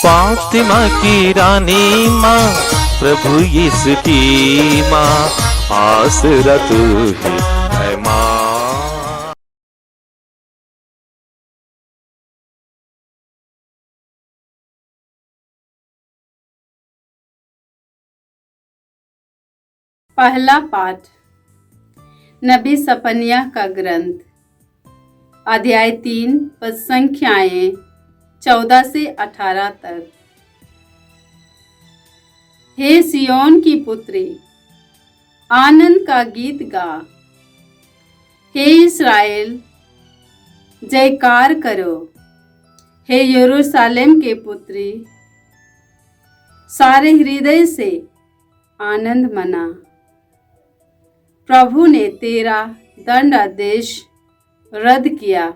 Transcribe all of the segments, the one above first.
फातिमा की रानी माँ, प्रभु यीशु की माँ, आसरा तू ही है माँ। पहला पाठ नबी सपनिया का ग्रंथ, अध्याय 3, पद संख्याएं 14 से 18 तक। हे सियोन की पुत्री, आनंद का गीत गा। हे इस्राएल, जयकार करो। हे यरूशलेम के पुत्री, सारे हृदय से आनंद मना। प्रभु ने तेरा दंडादेश रद्द किया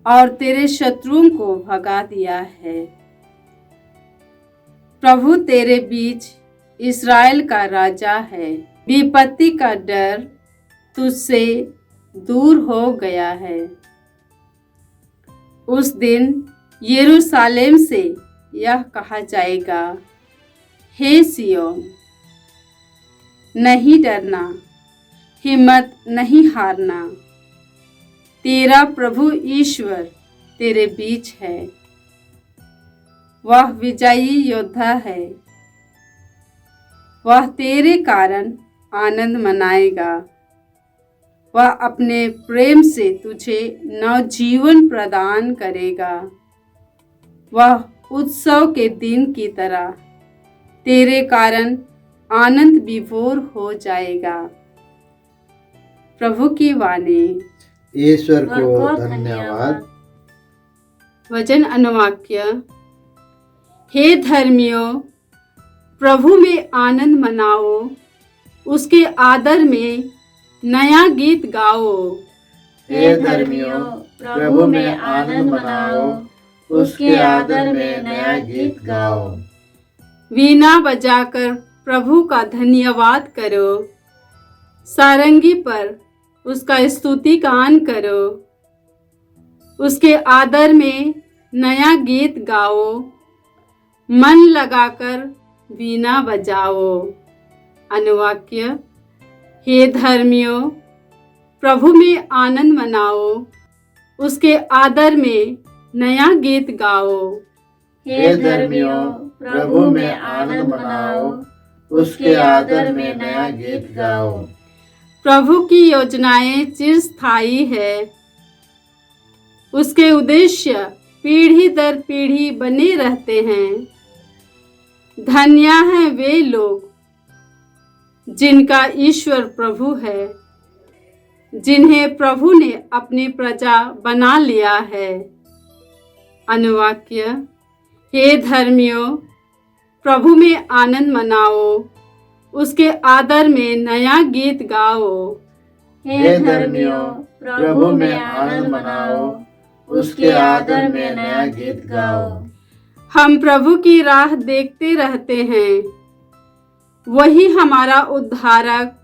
और तेरे शत्रुओं को भगा दिया है। प्रभु तेरे बीच इस्राएल का राजा है। विपत्ति का डर तुझसे दूर हो गया है। उस दिन यरूशलेम से यह कहा जाएगा, हे सियोन, नहीं डरना, हिम्मत नहीं हारना। तेरा प्रभु ईश्वर तेरे बीच है। वह विजयी योद्धा है। वह तेरे कारण आनंद मनाएगा। वह अपने प्रेम से तुझे नवजीवन प्रदान करेगा। वह उत्सव के दिन की तरह तेरे कारण आनंद विभोर हो जाएगा। प्रभु की वाणी। ईश्वर को धन्यवाद। वचन अनुवाक्य। हे धर्मियों, प्रभु में आनंद मनाओ, उसके आदर में नया गीत गाओ। हे धर्मियों, प्रभु में आनंद मनाओ, उसके आदर में नया गीत गाओ। वीणा बजाकर प्रभु का धन्यवाद करो। सारंगी पर उसका स्तुति गान करो। उसके आदर में नया गीत गाओ। मन लगाकर वीणा बजाओ। अनुवाक्य। हे धर्मियों, प्रभु में आनंद मनाओ, उसके आदर में नया गीत गाओ। हे धर्मियों, प्रभु में आनंद मनाओ, उसके आदर में नया गीत गाओ। प्रभु की योजनाएं चिरस्थायी है। उसके उद्देश्य पीढ़ी दर पीढ़ी बने रहते हैं। धन्य हैं वे लोग जिनका ईश्वर प्रभु है, जिन्हें प्रभु ने अपनी प्रजा बना लिया है। अनुवाक्य। हे धर्मियों, प्रभु में आनंद मनाओ, उसके आदर में नया गीत गाओ। हे धर्मियों, प्रभु में आनंद मनाओ, उसके आदर में नया गीत गाओ। हम प्रभु की राह देखते रहते हैं। वही हमारा उद्धारक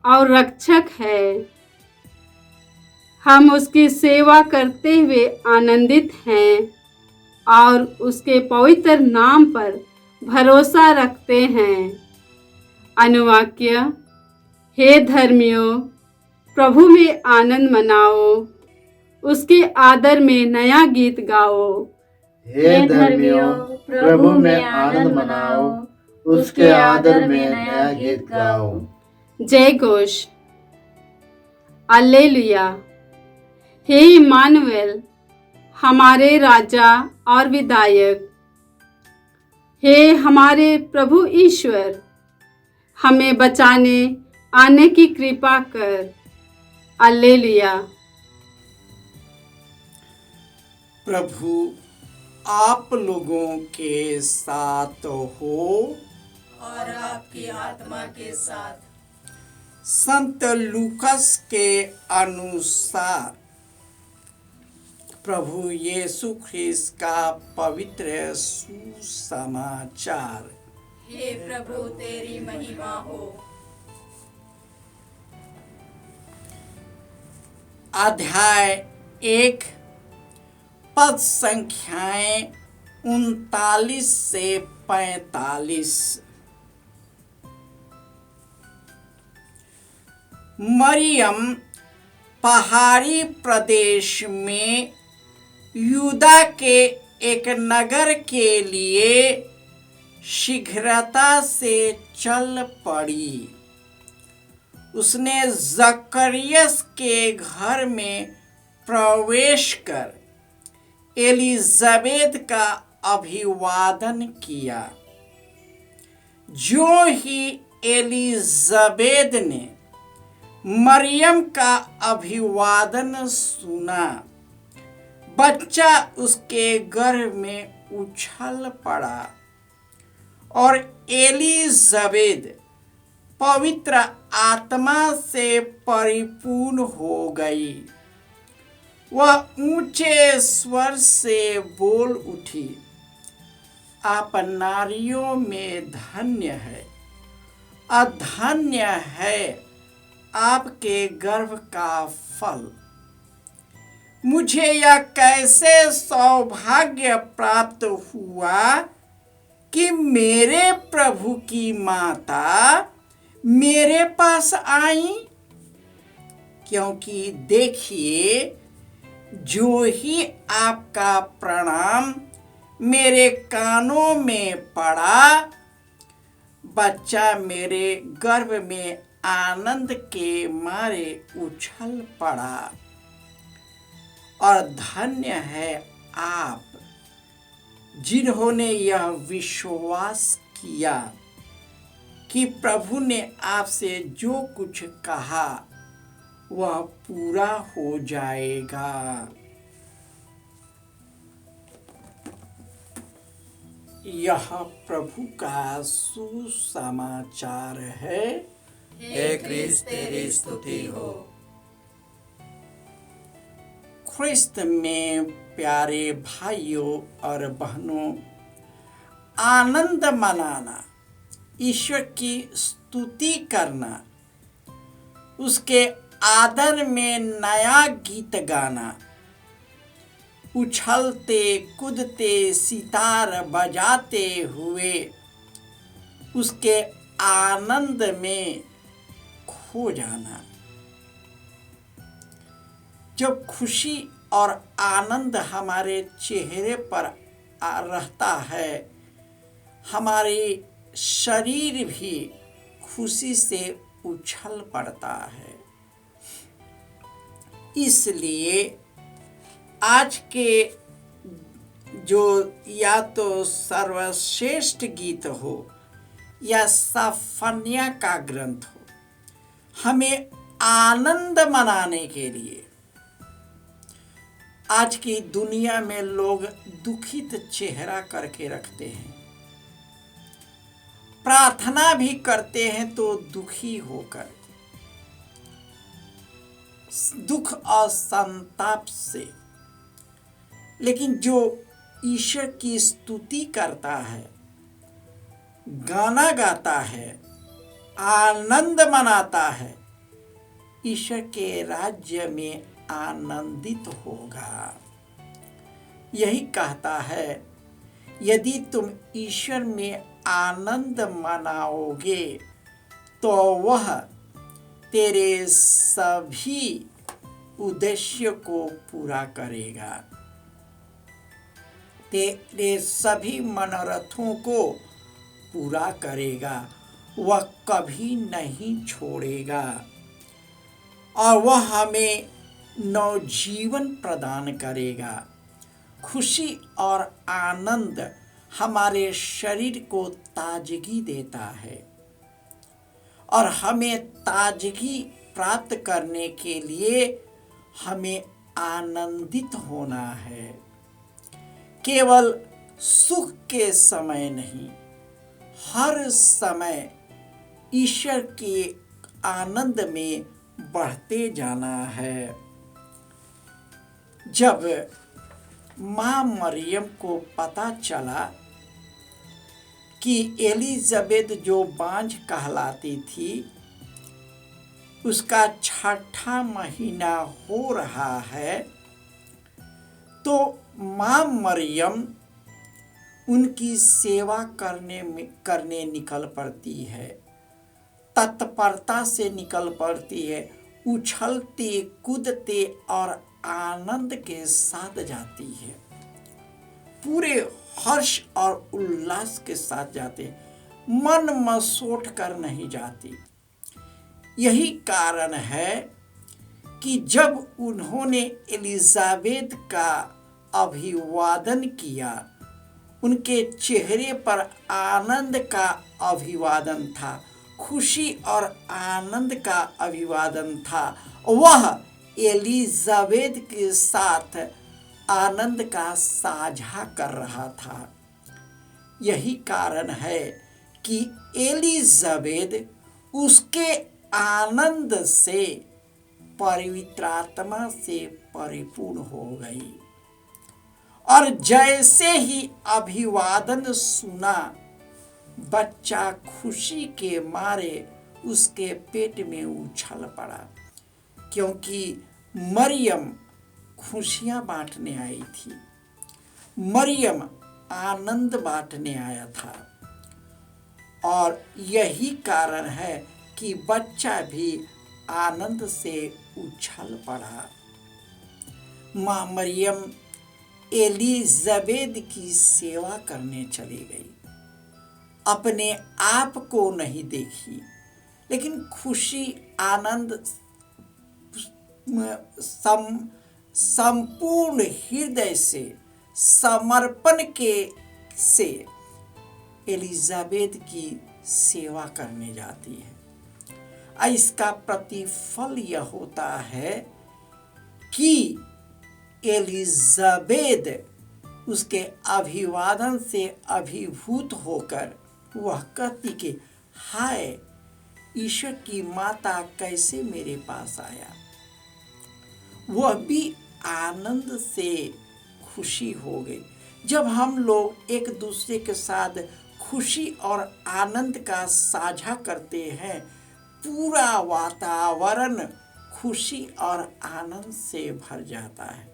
और रक्षक है। हम उसकी सेवा करते हुए आनंदित हैं और उसके पवित्र नाम पर भरोसा रखते हैं। अनुवाक्य। हे धर्मियों, प्रभु में आनंद मनाओ, उसके आदर में नया गीत गाओ। हे धर्मियों, प्रभु में आनंद मनाओ, उसके आदर में नया गीत गाओ। जय घोष। alleluia। हे इम्मानुएल, हमारे राजा और विधायक, हे हमारे प्रभु ईश्वर, हमें बचाने आने की कृपा कर। alleluia। प्रभु आप लोगों के साथ हो और आपकी आत्मा के साथ। संत लूकस के अनुसार प्रभु यीशु ख्रीस्त का पवित्र सुसमाचार। हे प्रभु, तेरी महिमा हो। अध्याय 1 पद संख्याएं 39 से 45। मरियम पहाड़ी प्रदेश में यूदा के एक नगर के लिए शीघ्रता से चल पड़ी। उसने जकरियस के घर में प्रवेश कर एलिजाबेथ का अभिवादन किया। जो ही एलिजाबेथ ने मरियम का अभिवादन सुना, बच्चा उसके गर्भ में उछल पड़ा और एलिजाबेथ पवित्र आत्मा से परिपूर्ण हो गई। वह ऊंचे स्वर से बोल उठी, आप नारियों में धन्य है, अधन्य है आपके गर्भ का फल। मुझे यह कैसे सौभाग्य प्राप्त हुआ कि मेरे प्रभु की माता मेरे पास आई, क्योंकि देखिए, जो ही आपका प्रणाम मेरे कानों में पड़ा, बच्चा मेरे गर्भ में आनंद के मारे उछल पड़ा। और धन्य है आप जिन्होंने यह विश्वास किया कि प्रभु ने आपसे जो कुछ कहा वह पूरा हो जाएगा। यह प्रभु का सुसमाचार है। हे क्रिस्त तेरी स्तुति हो। ख्रिस्त में प्यारे भाइयों और बहनों, आनंद मनाना, ईश्वर की स्तुति करना, उसके आदर में नया गीत गाना, उछलते कूदते सितार बजाते हुए उसके आनंद में खो जाना। जब खुशी और आनंद हमारे चेहरे पर रहता है, हमारी शरीर भी खुशी से उछल पड़ता है। इसलिए आज के जो या तो सर्वश्रेष्ठ गीत हो या साफन्या का ग्रंथ हो, हमें आनंद मनाने के लिए, आज की दुनिया में लोग दुखित चेहरा करके रखते हैं, प्रार्थना भी करते हैं तो दुखी होकर, दुख और संताप से। लेकिन जो ईश्वर की स्तुति करता है, गाना गाता है, आनंद मनाता है, ईश्वर के राज्य में आनंदित होगा। यही कहता है, यदि तुम ईश्वर में आनंद मनाओगे तो वह तेरे सभी उद्देश्य को पूरा करेगा, तेरे सभी मनोरथों को पूरा करेगा। वह कभी नहीं छोड़ेगा और वह हमें नवजीवन प्रदान करेगा। खुशी और आनंद हमारे शरीर को ताजगी देता है और हमें ताजगी प्राप्त करने के लिए हमें आनंदित होना है। केवल सुख के समय नहीं, हर समय ईश्वर के आनंद में बढ़ते जाना है। जब माँ मरियम को पता चला कि एलिजाबेथ जो बांझ कहलाती थी, उसका 6ठा महीना हो रहा है, तो माँ मरियम उनकी सेवा करने निकल पड़ती है, तत्परता से निकल पड़ती है, उछलते कूदते और आनंद के साथ जाती है, पूरे हर्ष और उल्लास के साथ जाते हैं, मन मसोट कर नहीं जाती। यही कारण है कि जब उन्होंने एलिजाबेथ का अभिवादन किया, उनके चेहरे पर आनंद का अभिवादन था, खुशी और आनंद का अभिवादन था। वह एलिजाबेथ के साथ आनंद का साझा कर रहा था। यही कारण है कि एलिजाबेथ उसके आनंद से पवित्र आत्मा से परिपूर्ण हो गई और जैसे ही अभिवादन सुना, बच्चा खुशी के मारे उसके पेट में उछल पड़ा, क्योंकि मरियम खुशियां बांटने आई थी, मरियम आनंद बांटने आया था। और यही कारण है कि बच्चा भी आनंद से उछल पड़ा। माँ मरियम एलिजाबेथ की सेवा करने चली गई, अपने आप को नहीं देखी, लेकिन खुशी आनंद संपूर्ण हृदय से समर्पण से एलिजाबेथ की सेवा करने जाती है। इसका प्रतिफल यह होता है कि एलिजाबेथ उसके अभिवादन से अभिभूत होकर वह कहती कि हाय, ईश्वर की माता कैसे मेरे पास आया। वह भी आनंद से खुशी हो गई। जब हम लोग एक दूसरे के साथ खुशी और आनंद का साझा करते हैं, पूरा वातावरण खुशी और आनंद से भर जाता है।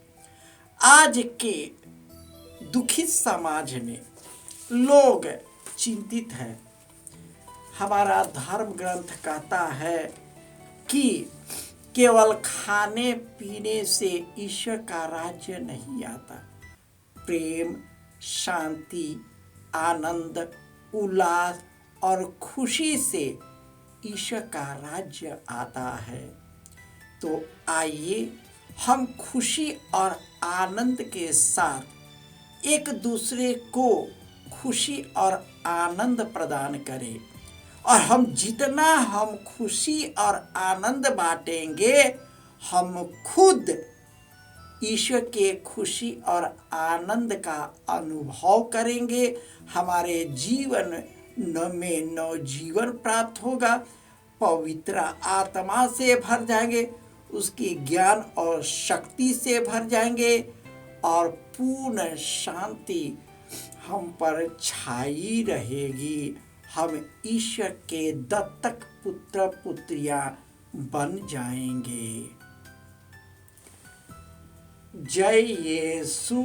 आज के दुखित समाज में लोग चिंतित हैं। हमारा धर्म ग्रंथ कहता है कि केवल खाने पीने से ईश्वर का राज्य नहीं आता। प्रेम, शांति, आनंद, उल्लास और खुशी से ईश्वर का राज्य आता है। तो आइए हम खुशी और आनंद के साथ एक दूसरे को खुशी और आनंद प्रदान करें, और जितना हम खुशी और आनंद बांटेंगे, हम खुद ईश्वर के खुशी और आनंद का अनुभव करेंगे। हमारे जीवन में नवजीवन प्राप्त होगा, पवित्र आत्मा से भर जाएंगे, उसकी ज्ञान और शक्ति से भर जाएंगे, और पूर्ण शांति हम पर छाई रहेगी। हम ईश्वर के दत्तक पुत्र पुत्रियां बन जाएंगे। जय यीशु।